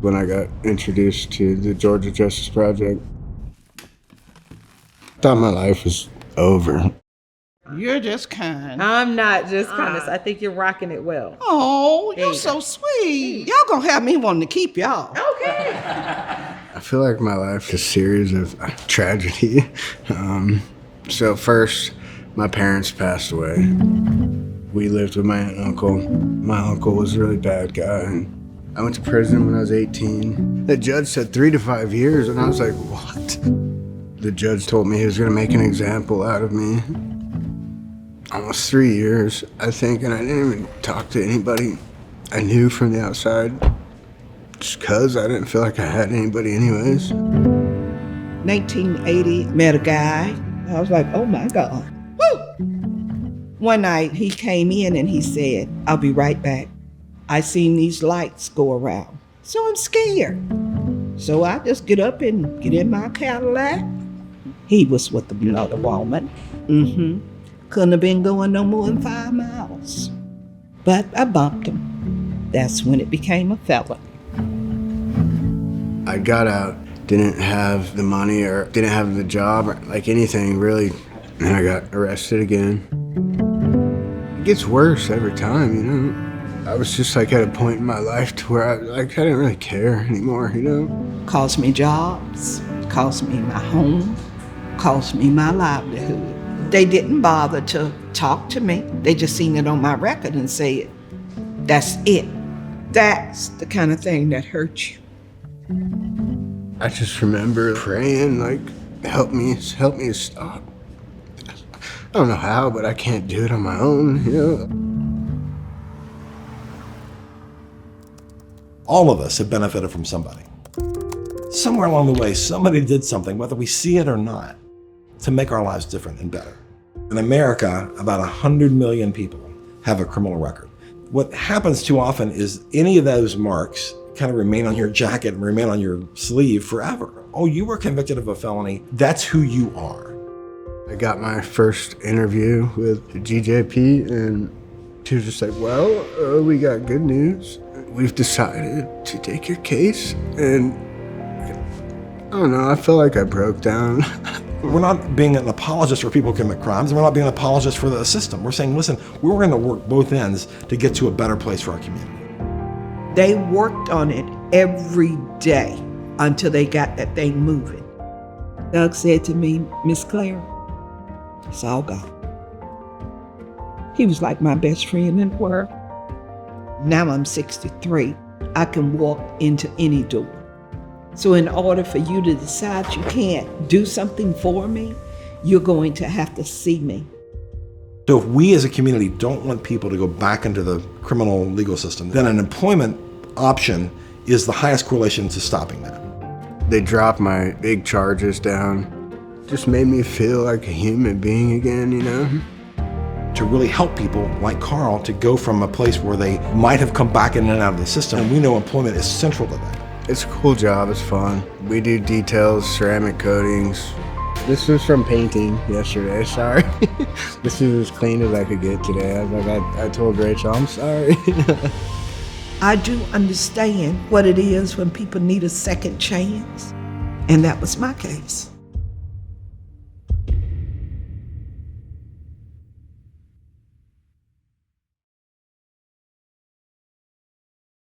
when I got introduced to the Georgia Justice Project. Thought my life was over. You're just kind. I'm not just kind. I think you're rocking it well. Oh, you're so sweet. Y'all gonna have me wanting to keep y'all. Okay. I feel like my life is a series of tragedy. So first, my parents passed away. We lived with my aunt and uncle. My uncle was a really bad guy, and I went to prison when I was 18. The judge said 3 to 5 years, and I was like, what? The judge told me he was gonna make an example out of me. Almost 3 years, I think, and I didn't even talk to anybody I knew from the outside, just because I didn't feel like I had anybody anyways. 1980, met a guy. I was like, oh my God. Woo! One night he came in and he said, I'll be right back. I seen these lights go around, so I'm scared. So I just get up and get in my Cadillac. He was with another woman. Couldn't have been going no more than 5 miles. But I bumped him. That's when it became a felony. I got out, didn't have the money or didn't have the job or like anything really, and I got arrested again. It gets worse every time, you know? I was just like at a point in my life to where I didn't really care anymore, you know? Cost me jobs, cost me my home, cost me my livelihood. They didn't bother to talk to me. They just seen it on my record and said, that's it. That's the kind of thing that hurts you. I just remember praying, like, help me stop. I don't know how, but I can't do it on my own, you know? All of us have benefited from somebody. Somewhere along the way, somebody did something, whether we see it or not, to make our lives different and better. In America, about 100 million people have a criminal record. What happens too often is any of those marks kind of remain on your jacket and remain on your sleeve forever. Oh, you were convicted of a felony. That's who you are. I got my first interview with GJP, and she was just like, well, we got good news. We've decided to take your case, and I don't know, I felt like I broke down. We're not being an apologist for people who commit crimes, and we're not being an apologist for the system. We're saying, listen, we're going to work both ends to get to a better place for our community. They worked on it every day until they got that thing moving. Doug said to me, Miss Clara, it's all gone. He was like my best friend in the world. Now I'm 63. I can walk into any door. So in order for you to decide you can't do something for me, you're going to have to see me. So if we as a community don't want people to go back into the criminal legal system, then an employment option is the highest correlation to stopping that. They dropped my big charges down. Just made me feel like a human being again, you know? To really help people like Karl to go from a place where they might have come back in and out of the system. And we know employment is central to that. It's a cool job, it's fun. We do details, ceramic coatings. This was from painting yesterday, sorry. This is as clean as I could get today. I told Rachel, I'm sorry. I do understand what it is when people need a second chance, and that was my case.